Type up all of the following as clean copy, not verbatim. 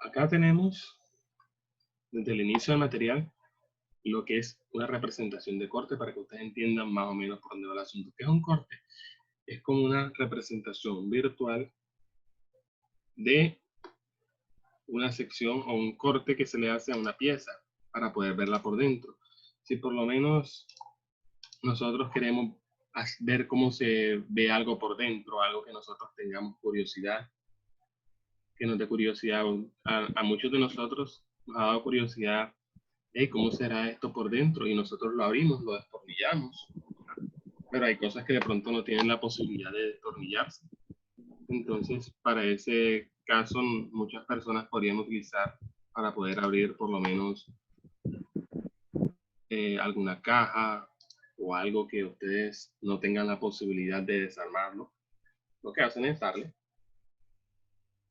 Acá tenemos, desde el inicio del material, lo que es una representación de corte para que ustedes entiendan más o menos por dónde va el asunto. ¿Qué es un corte? Es como una representación virtual de una sección o un corte que se le hace a una pieza para poder verla por dentro. Si por lo menos nosotros queremos ver cómo se ve algo por dentro, algo que nosotros tengamos curiosidad, que nos dé curiosidad, a muchos de nosotros nos ha dado curiosidad, hey, ¿cómo será esto por dentro? Y nosotros lo abrimos, lo destornillamos, pero hay cosas que de pronto no tienen la posibilidad de destornillarse. Entonces, para ese caso, muchas personas podrían utilizar para poder abrir por lo menos alguna caja o algo que ustedes no tengan la posibilidad de desarmarlo. Lo que hacen es darle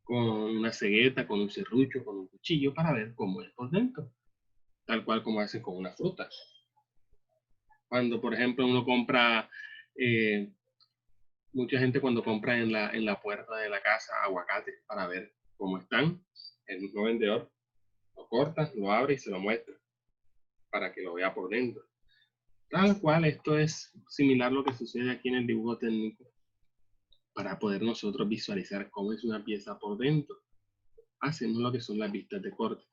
con una cegueta, con un serrucho, con un cuchillo para ver cómo es por dentro, tal cual como hace con una fruta. Cuando, por ejemplo, uno compra, mucha gente cuando compra en la puerta de la casa aguacates para ver cómo están, el mismo vendedor lo corta, lo abre y se lo muestra para que lo vea por dentro. Tal cual, esto es similar a lo que sucede aquí en el dibujo técnico para poder nosotros visualizar cómo es una pieza por dentro. Hacemos lo que son las vistas de corte.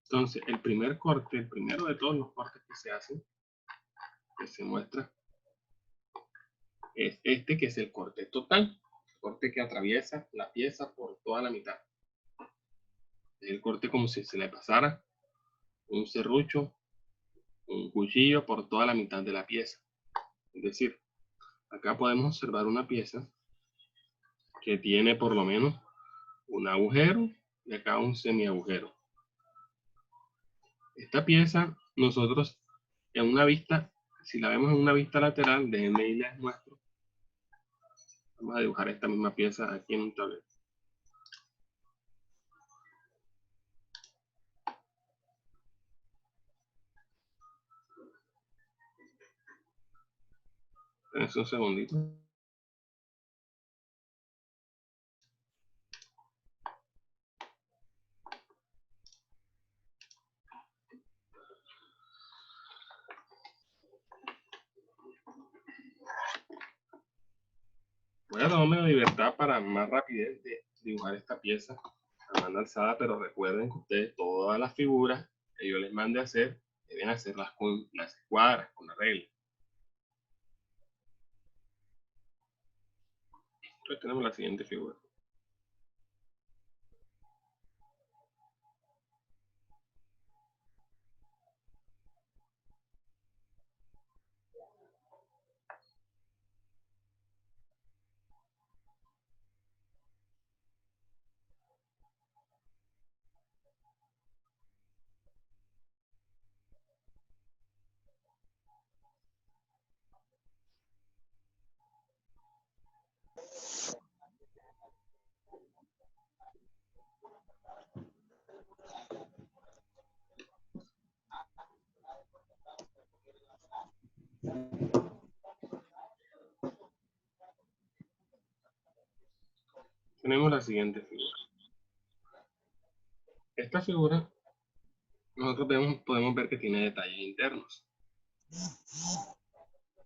Entonces, el primer corte, el primero de todos los cortes que se hacen, que se muestra, es este, que es el corte total, el corte que atraviesa la pieza por toda la mitad. Es el corte como si se le pasara un serrucho, un cuchillo por toda la mitad de la pieza. Es decir, acá podemos observar una pieza que tiene por lo menos un agujero y acá un semiagujero. Esta pieza, nosotros en una vista, si la vemos en una vista lateral, déjenme y les muestro. Vamos a dibujar esta misma pieza aquí en un tablero. Espérense un segundito. Voy a tomarme la libertad para más rapidez de dibujar esta pieza a mano alzada, pero recuerden que ustedes todas las figuras que yo les mande a hacer, deben hacerlas con las escuadras, con la regla. Entonces tenemos la siguiente figura. Tenemos la siguiente figura. Esta figura, nosotros podemos ver que tiene detalles internos.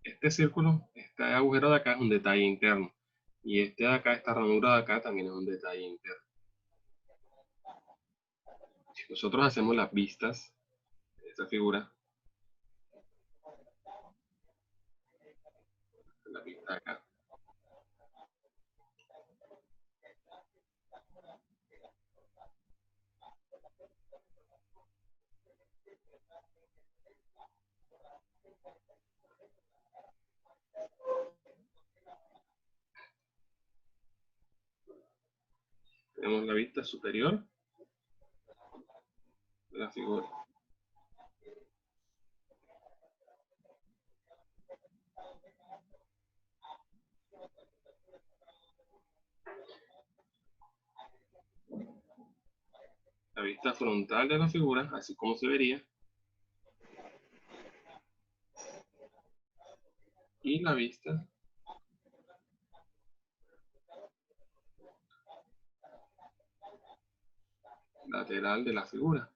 Este círculo, este agujero de acá es un detalle interno. Y este de acá, esta ranura de acá también es un detalle interno. Si nosotros hacemos las vistas de esta figura, la vista de acá, tenemos la vista superior de la figura. La vista frontal de la figura, así como se vería. Y la vista lateral de la figura.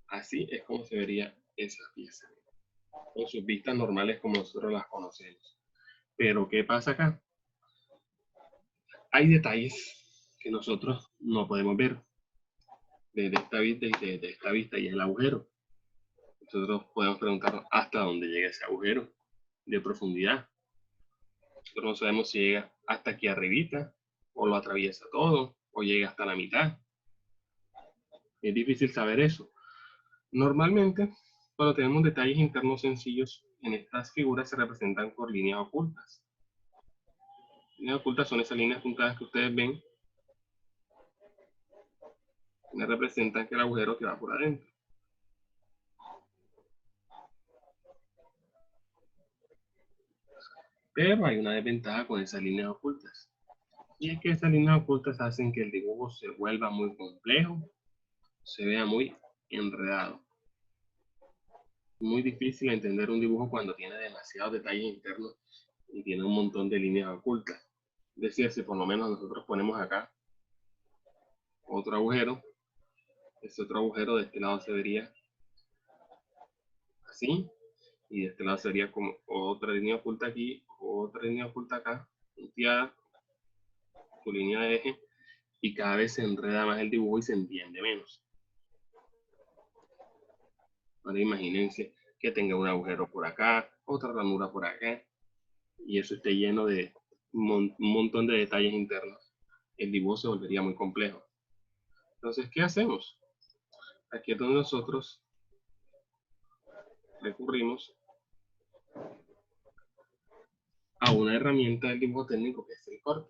Así es como se vería esa pieza, con sus vistas normales como nosotros las conocemos. Pero ¿qué pasa acá? Hay detalles que nosotros no podemos ver desde esta vista y desde esta vista, y es el agujero. Nosotros podemos preguntarnos hasta dónde llega ese agujero de profundidad. Nosotros no sabemos si llega hasta aquí arribita, o lo atraviesa todo, o llega hasta la mitad. Es difícil saber eso. Normalmente, cuando tenemos detalles internos sencillos, en estas figuras se representan por líneas ocultas. Líneas ocultas son esas líneas puntadas que ustedes ven, que representan que el agujero que va por adentro. Pero hay una desventaja con esas líneas ocultas. Y es que esas líneas ocultas hacen que el dibujo se vuelva muy complejo, se vea muy enredado. Muy difícil entender un dibujo cuando tiene demasiados detalles internos y tiene un montón de líneas ocultas. Es decir, si por lo menos nosotros ponemos acá otro agujero, ese otro agujero de este lado se vería así, y de este lado sería como otra línea oculta aquí, otra línea oculta acá, punteada, tu línea de eje, y cada vez se enreda más el dibujo y se entiende menos. Ahora imagínense que tenga un agujero por acá, otra ranura por acá, y eso esté lleno de un montón de detalles internos. El dibujo se volvería muy complejo. Entonces, ¿qué hacemos? Aquí es donde nosotros recurrimos a una herramienta del dibujo técnico que es el corte.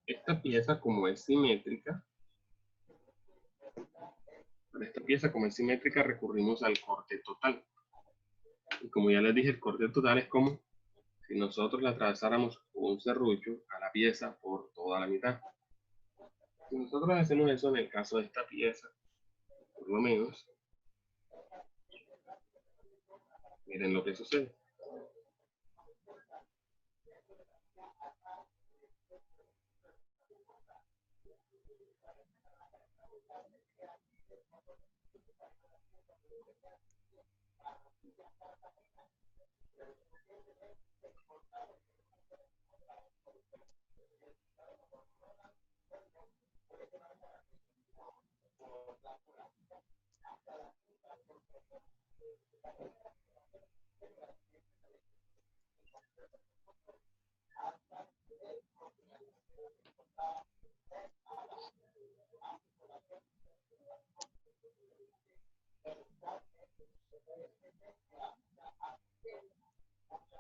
Esta pieza, como es simétrica, para esta pieza, como es simétrica, recurrimos al corte total. Y como ya les dije, el corte total es como si nosotros le atravesáramos un serrucho a la pieza por toda la mitad. Si nosotros hacemos eso en el caso de esta pieza, por lo menos, miren lo que sucede.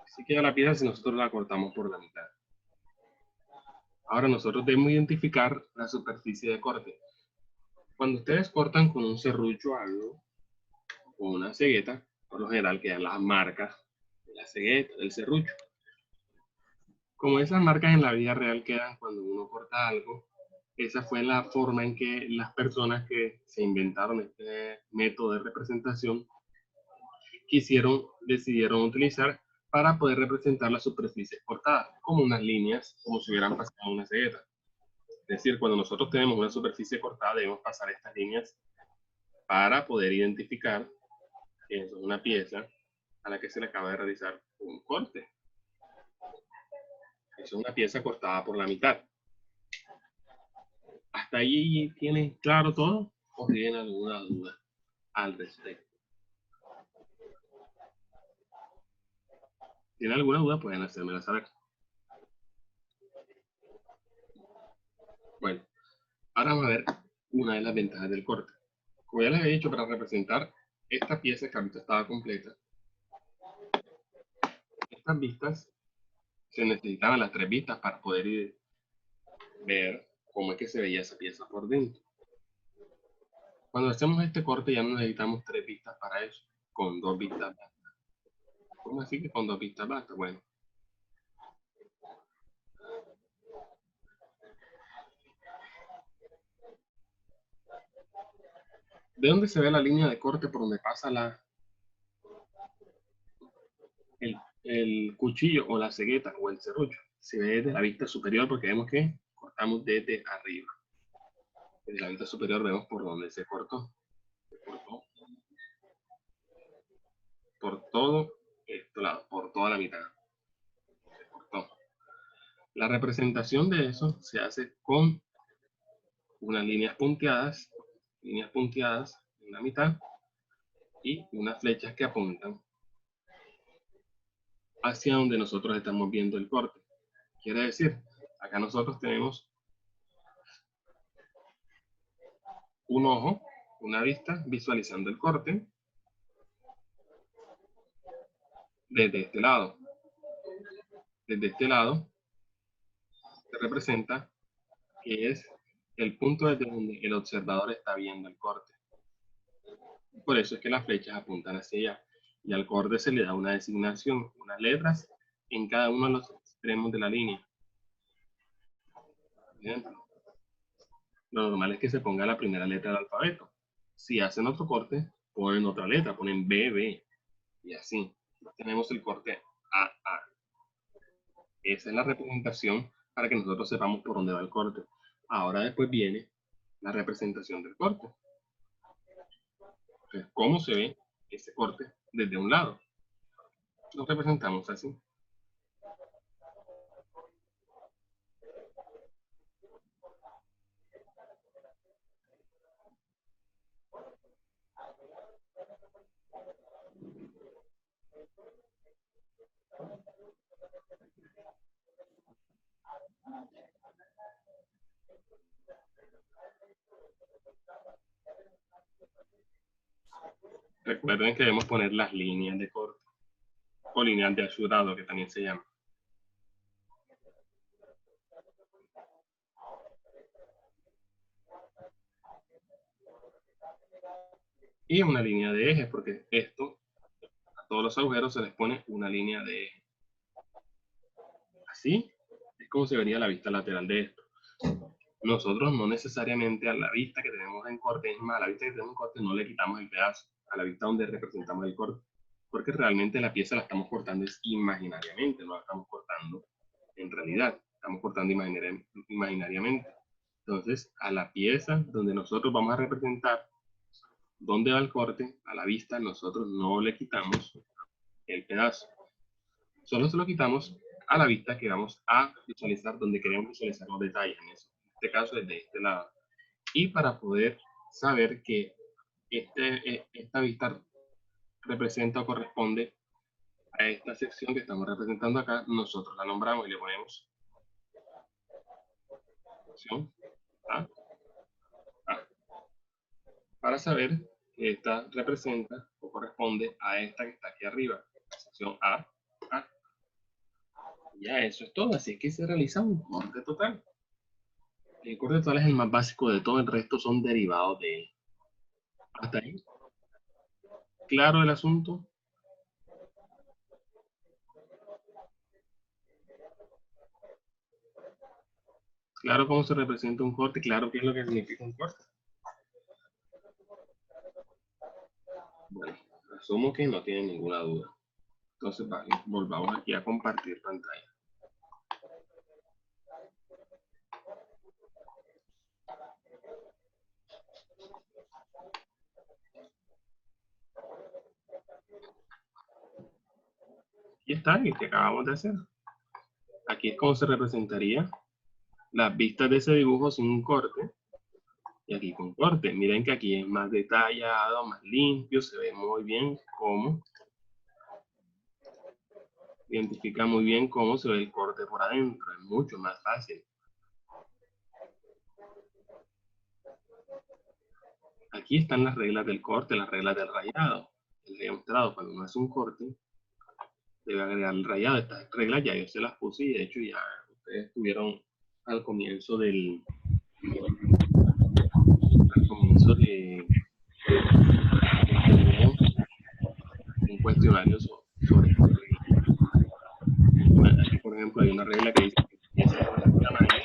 Así queda la pieza si nosotros la cortamos por la mitad. Ahora nosotros debemos identificar la superficie de corte. Cuando ustedes cortan con un serrucho algo, o una cegueta, por lo general quedan las marcas de la cegueta, del serrucho. Como esas marcas en la vida real quedan cuando uno corta algo, esa fue la forma en que las personas que se inventaron este método de representación decidieron utilizar para poder representar las superficies cortadas, como unas líneas, como si hubieran pasado una cegueta. Es decir, cuando nosotros tenemos una superficie cortada, debemos pasar estas líneas para poder identificar que es una pieza a la que se le acaba de realizar un corte. Es una pieza cortada por la mitad. ¿Hasta ahí tienen claro todo o tienen alguna duda al respecto? ¿Tienen alguna duda? Pueden hacérmela saber. Bueno, ahora vamos a ver una de las ventajas del corte. Como ya les había dicho, para representar esta pieza que ahorita estaba completa, estas vistas, se necesitaban las 3 vistas para poder ver cómo es que se veía esa pieza por dentro. Cuando hacemos este corte ya no necesitamos 3 vistas para eso, con 2 vistas basta. ¿Cómo así que con 2 vistas basta? Bueno, ¿de dónde se ve la línea de corte por donde pasa el cuchillo o la cegueta o el serrucho? se ve desde la vista superior porque vemos que cortamos desde arriba. Desde la vista superior vemos por donde se cortó. Se cortó por todo este lado, por toda la mitad. Se cortó. La representación de eso se hace con unas líneas punteadas en la mitad y unas flechas que apuntan hacia donde nosotros estamos viendo el corte. Quiere decir, acá nosotros tenemos un ojo, una vista visualizando el corte desde este lado. Desde este lado se representa que es el punto desde donde el observador está viendo el corte. Por eso es que las flechas apuntan hacia allá. Y al corte se le da una designación, unas letras en cada uno de los extremos de la línea. Bien. Lo normal es que se ponga la primera letra del alfabeto. Si hacen otro corte, ponen otra letra, ponen BB. Y así. Tenemos el corte AA. Esa es la representación para que nosotros sepamos por dónde va el corte. Ahora después viene la representación del corte. Entonces, ¿cómo se ve ese corte desde un lado? Lo representamos así. Recuerden que debemos poner las líneas de corte o líneas de ayudado, que también se llama. Y una línea de eje, porque esto, a todos los agujeros se les pone una línea de eje. Así es como se vería la vista lateral de esto. Nosotros no necesariamente a la vista que tenemos en corte, es más, a la vista que tenemos en corte no le quitamos el pedazo, a la vista donde representamos el corte, porque realmente la pieza la estamos cortando es imaginariamente, no la estamos cortando en realidad, estamos cortando imaginariamente. Entonces, a la pieza donde nosotros vamos a representar dónde va el corte, a la vista nosotros no le quitamos el pedazo. Solo se lo quitamos a la vista que vamos a visualizar donde queremos visualizar los detalles en eso. En este caso es de este lado. Y para poder saber que esta vista representa o corresponde a esta sección que estamos representando acá, nosotros la nombramos y le ponemos sección A. Para saber que esta representa o corresponde a esta que está aquí arriba, la sección A. Ya eso es todo, así que se realiza un corte total. El corte total es el más básico de todo, el resto son derivados de él. Hasta ahí. ¿Claro el asunto? ¿Claro cómo se representa un corte? ¿Claro qué es lo que significa un corte? Bueno, asumo que no tienen ninguna duda. Entonces, vale, volvamos aquí a compartir pantalla. Y está, el que acabamos de hacer. Aquí es como se representaría las vistas de ese dibujo sin un corte. Y aquí con corte. Miren que aquí es más detallado, más limpio, se ve muy bien cómo. Identifica muy bien cómo se ve el corte por adentro. Es mucho más fácil. Aquí están las reglas del corte, las reglas del rayado. Les había mostrado, cuando uno hace un corte, debe agregar el rayado. Estas reglas ya yo se las puse y de hecho ya ustedes estuvieron al comienzo de un cuestionario sobre esta regla. Bueno, aquí por ejemplo hay una regla que dice que esa es la manera.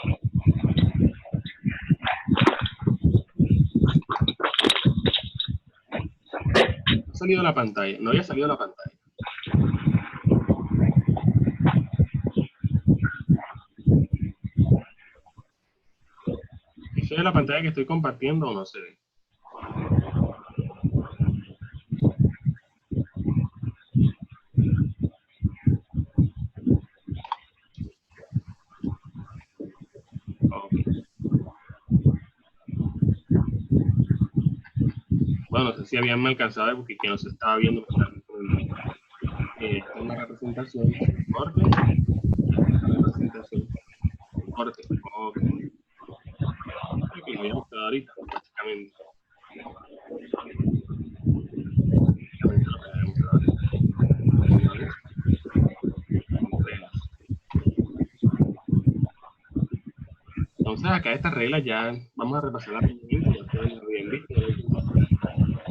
No ha salido la pantalla, no había salido la pantalla. ve la pantalla que estoy compartiendo o no se ve? Ok. Bueno, no sé si habían alcanzado a ver porque quien nos estaba viendo me estaba viendo. Esta es una representación sin corte, una representación con corte. Ok. Lo que les había mostrado ahorita, básicamente. Básicamente lo que les había mostrado ahorita. Con reglas. Entonces, acá estas reglas ya vamos a repasar rápidamente, ya ustedes las habían visto.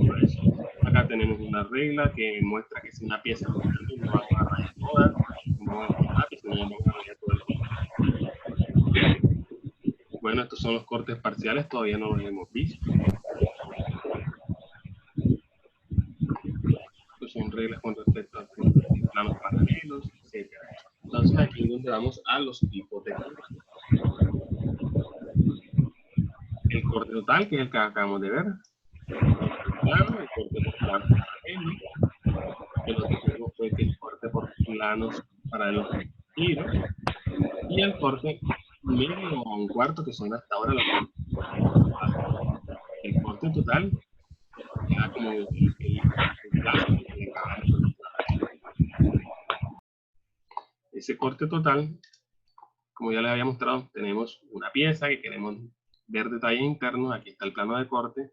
Pues, acá tenemos una regla que muestra que si una pieza es muy grande, no vamos a rayar toda, no vamos a lápiz, no vamos a rayar todo el piso. Bueno, estos son los cortes parciales, todavía no los hemos visto. Estos son reglas con respecto a planos paralelos, etc. Entonces, aquí es donde vamos a los tipos de corte. El corte total, que es el que acabamos de ver. El corte por plano paralelo. Que lo que tuvimos fue que el corte por planos paralelos con giro. Y el corte medio o un cuarto, que son hasta ahora los que el corte total queda como el plano que le acabamos de mostrar. Ese corte total, como ya les había mostrado, tenemos una pieza que queremos ver detalles internos. Aquí está el plano de corte.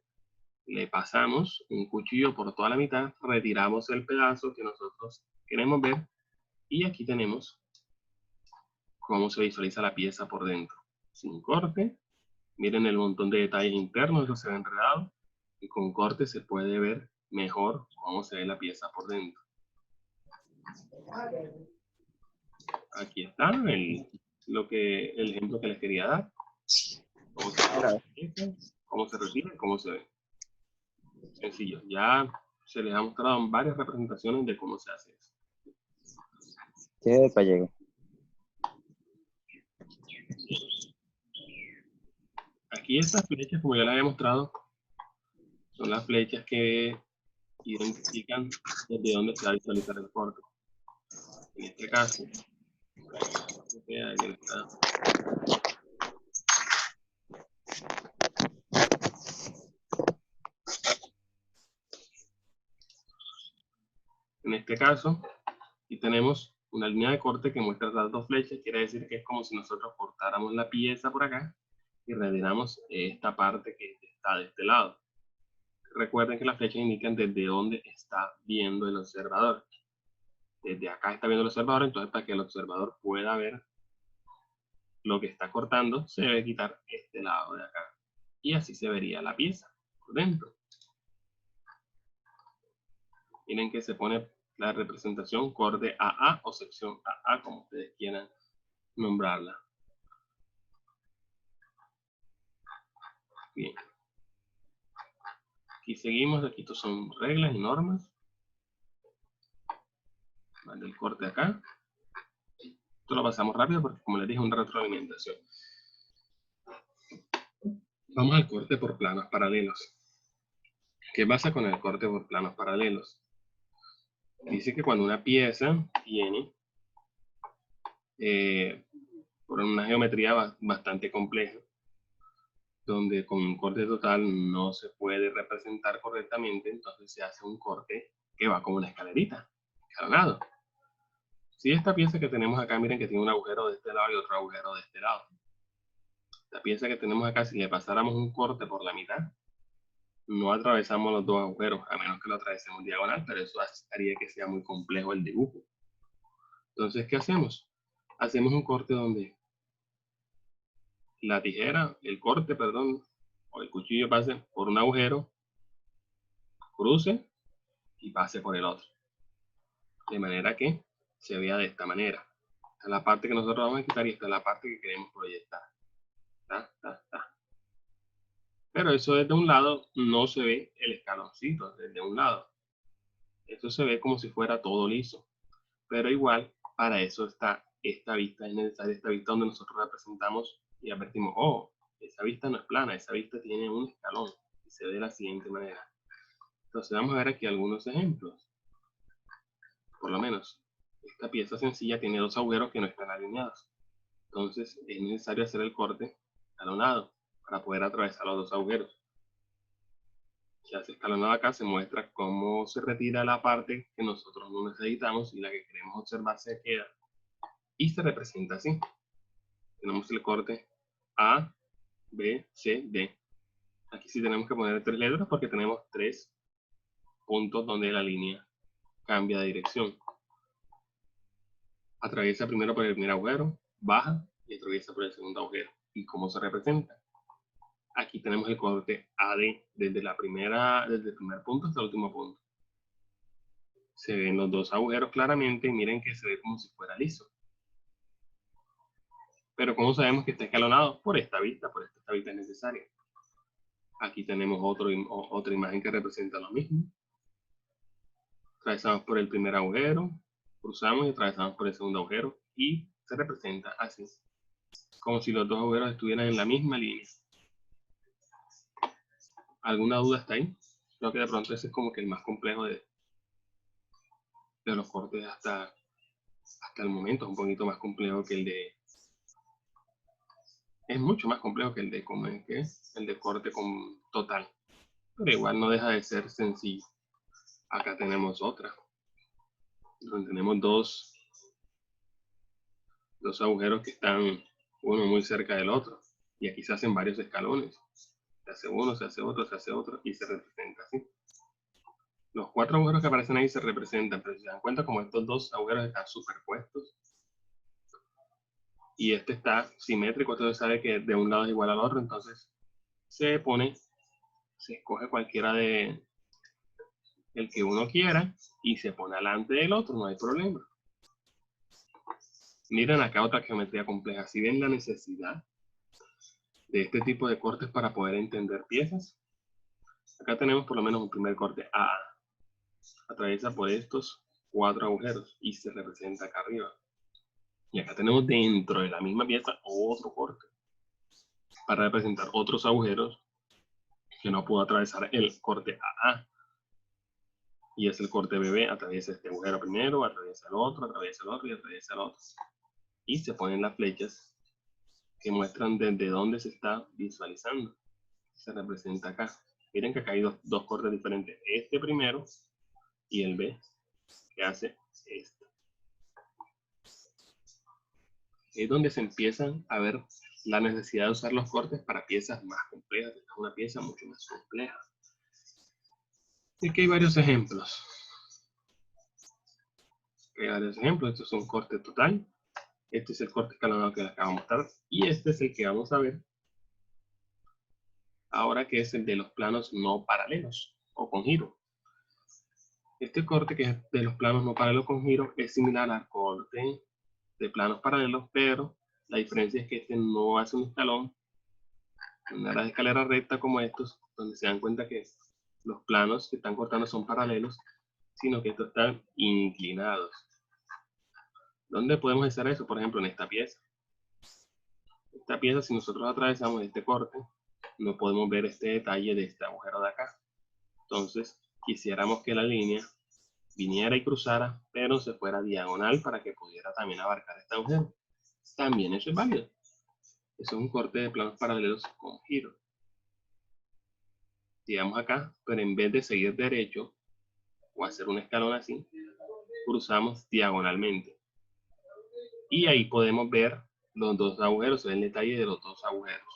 Le pasamos un cuchillo por toda la mitad, retiramos el pedazo que nosotros queremos ver y aquí tenemos cómo se visualiza la pieza por dentro. Sin corte, miren el montón de detalles internos, eso se ve enredado y con corte se puede ver mejor cómo se ve la pieza por dentro. Aquí está el ejemplo que les quería dar. Cómo se retira y cómo se ve. Sencillo, ya se les ha mostrado varias representaciones de cómo se hace eso. ¿Qué detalle? Aquí estas flechas, como ya les había mostrado, son las flechas que identifican desde dónde se va a visualizar el corte. En este caso, aquí tenemos una línea de corte que muestra las dos flechas. Quiere decir que es como si nosotros cortáramos la pieza por acá y retiramos esta parte que está de este lado. Recuerden que las flechas indican desde dónde está viendo el observador. Desde acá está viendo el observador, entonces para que el observador pueda ver lo que está cortando, se debe quitar este lado de acá. Y así se vería la pieza por dentro. Miren que se pone la representación corte AA o sección AA, como ustedes quieran nombrarla. Bien. Aquí seguimos, aquí estos son reglas y normas. Más del corte acá. Esto lo pasamos rápido porque, como les dije, es una retroalimentación. Vamos al corte por planos paralelos. ¿Qué pasa con el corte por planos paralelos? Dice que cuando una pieza tiene por una geometría bastante compleja, donde con un corte total no se puede representar correctamente, entonces se hace un corte que va como una escalerita, escalonado. Si esta pieza que tenemos acá, miren que tiene un agujero de este lado y otro agujero de este lado. La pieza que tenemos acá, si le pasáramos un corte por la mitad, no atravesamos los dos agujeros, a menos que lo atravesemos diagonal, pero eso haría que sea muy complejo el dibujo. Entonces, ¿qué hacemos? Hacemos un corte donde la tijera, el corte, perdón, o el cuchillo pase por un agujero, cruce y pase por el otro. De manera que se vea de esta manera. Esta es la parte que nosotros vamos a quitar y esta es la parte que queremos proyectar. Pero eso desde un lado no se ve el escaloncito, desde un lado. Esto se ve como si fuera todo liso. Pero igual, para eso está esta vista, es necesaria esta vista donde nosotros representamos y advertimos, oh, esa vista no es plana, esa vista tiene un escalón y se ve de la siguiente manera. Entonces vamos a ver aquí algunos ejemplos. Por lo menos, esta pieza sencilla tiene dos agujeros que no están alineados. Entonces es necesario hacer el corte escalonado para poder atravesar los dos agujeros. Si hace escalonado acá, se muestra cómo se retira la parte que nosotros no necesitamos y la que queremos observar se queda. Y se representa así. Tenemos el corte A, B, C, D. Aquí sí tenemos que poner 3 letras porque tenemos 3 puntos donde la línea cambia de dirección. Atraviesa primero por el primer agujero, baja y atraviesa por el segundo agujero. ¿Y cómo se representa? Aquí tenemos el corte AD desde el primer punto hasta el último punto. Se ven los dos agujeros claramente y miren que se ve como si fuera liso. Pero ¿cómo sabemos que está escalonado? Por esta vista es necesaria. Aquí tenemos otra imagen que representa lo mismo. Atravesamos por el primer agujero, cruzamos y atravesamos por el segundo agujero y se representa así, como si los dos agujeros estuvieran en la misma línea. ¿Alguna duda hasta ahí? Creo que de pronto ese es como que el más complejo de los cortes hasta el momento. Es un poquito más complejo que el de... Es mucho más complejo que el de corte con total. Pero igual no deja de ser sencillo. Acá tenemos otra. Donde tenemos dos agujeros que están uno muy cerca del otro. Y aquí se hacen varios escalones. Se hace uno, se hace otro, se hace otro y se representa así. Los 4 agujeros que aparecen ahí se representan, pero si se dan cuenta como estos dos agujeros están superpuestos y este está simétrico, entonces sabe que de un lado es igual al otro, entonces se escoge cualquiera de el que uno quiera y se pone delante del otro, no hay problema. Miren acá otra geometría compleja. Si ven la necesidad de este tipo de cortes para poder entender piezas, acá tenemos por lo menos un primer corte AA. Atraviesa por estos 4 agujeros y se representa acá arriba. Y acá tenemos dentro de la misma pieza otro corte para representar otros agujeros que no pudo atravesar el corte AA. Y es el corte BB, atraviesa este agujero primero, atraviesa el otro y atraviesa el otro. Y se ponen las flechas que muestran desde dónde se está visualizando. Se representa acá. Miren que acá hay dos cortes diferentes. Este primero y el B, que hace esto. Es donde se empiezan a ver la necesidad de usar los cortes para piezas más complejas. Esta es una pieza mucho más compleja. Y aquí hay varios ejemplos. Este es un corte total. Este es el corte escalonado que les acabo de mostrar. Y este es el que vamos a ver ahora, que es el de los planos no paralelos o con giro. Este corte, que es de los planos no paralelos con giro, es similar al corte de planos paralelos, pero la diferencia es que este no hace un escalón, una escalera recta como estos, donde se dan cuenta que los planos que están cortando son paralelos, sino que estos están inclinados. ¿Dónde podemos hacer eso? Por ejemplo, en esta pieza. Esta pieza, si nosotros atravesamos este corte, no podemos ver este detalle de este agujero de acá. Entonces, quisiéramos que la línea viniera y cruzara, pero se fuera diagonal para que pudiera también abarcar este agujero. También eso es válido. Eso es un corte de planos paralelos con giro. Llegamos acá, pero en vez de seguir derecho o hacer un escalón así, cruzamos diagonalmente. Y ahí podemos ver los dos agujeros, se ve el detalle de los dos agujeros.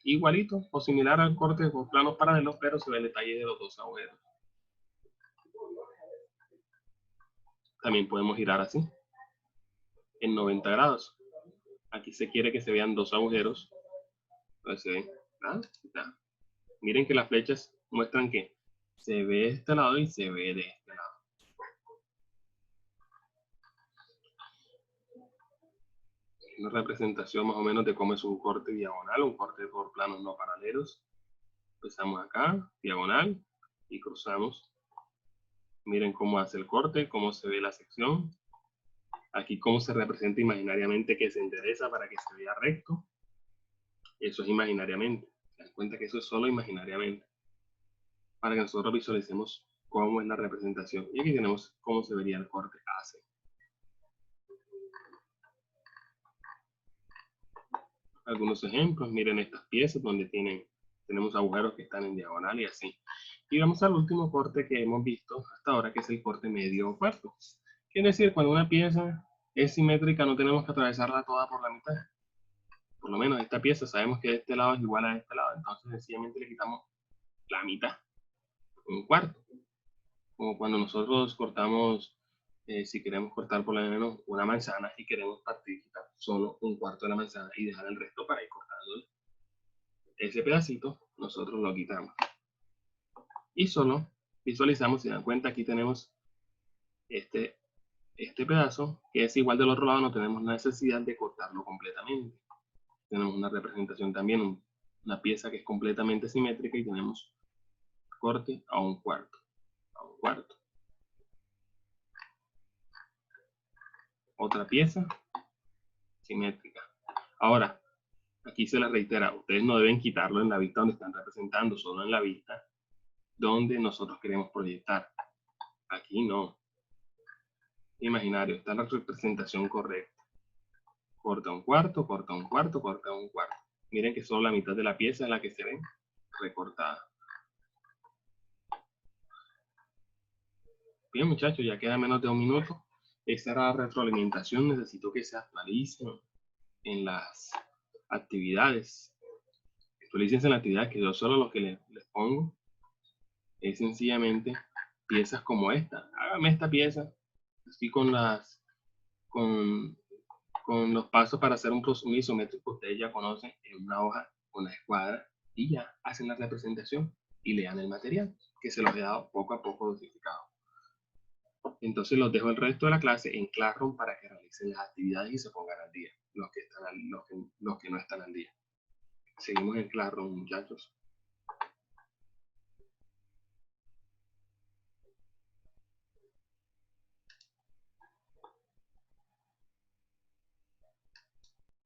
Igualito o similar al corte con planos paralelos, pero se ve el detalle de los dos agujeros. También podemos girar así, en 90 grados. Aquí se quiere que se vean dos agujeros. Entonces se ven, ¿ah? Miren que las flechas muestran que se ve de este lado y se ve de este lado. Una representación más o menos de cómo es un corte diagonal, un corte por planos no paralelos. Empezamos acá, diagonal, y cruzamos. Miren cómo hace el corte, cómo se ve la sección. Aquí cómo se representa imaginariamente que se endereza para que se vea recto. Eso es imaginariamente. Se dan cuenta que eso es solo imaginariamente. Para que nosotros visualicemos cómo es la representación. Y aquí tenemos cómo se vería el corte AC. Algunos ejemplos, miren estas piezas donde tenemos agujeros que están en diagonal y así. Y vamos al último corte que hemos visto hasta ahora, que es el corte medio o cuarto. Quiere decir, cuando una pieza es simétrica, no tenemos que atravesarla toda por la mitad. Por lo menos esta pieza sabemos que de este lado es igual a este lado, entonces sencillamente le quitamos la mitad, un cuarto. Como cuando nosotros cortamos, si queremos cortar por lo menos una manzana y queremos partir solo un cuarto de la manzana y dejar el resto para ir cortando ese pedacito, nosotros lo quitamos. Y solo visualizamos, si dan cuenta, aquí tenemos este pedazo que es igual del otro lado, no tenemos necesidad de cortarlo completamente. Tenemos una representación también, una pieza que es completamente simétrica y tenemos corte a un cuarto, Otra pieza simétrica. Ahora, aquí se les reitera, ustedes no deben quitarlo en la vista donde están representando, solo en la vista donde nosotros queremos proyectar. Aquí no. Imaginario, está la representación correcta. Corta un cuarto, corta un cuarto, corta un cuarto. Miren que solo la mitad de la pieza es la que se ve recortada. Bien, muchachos, ya queda menos de un minuto. Esta era la retroalimentación. Necesito que se actualicen en las actividades. Actualícense en las actividades, que yo solo lo que les pongo es sencillamente piezas como esta. Hágame esta pieza así con los pasos para hacer un isométrico que ustedes ya conocen en una hoja con la escuadra y ya hacen la representación y lean el material que se los he dado poco a poco dosificado. Entonces los dejo el resto de la clase en Classroom para que realicen las actividades y se pongan al día, los que no están al día. Seguimos en Classroom, muchachos.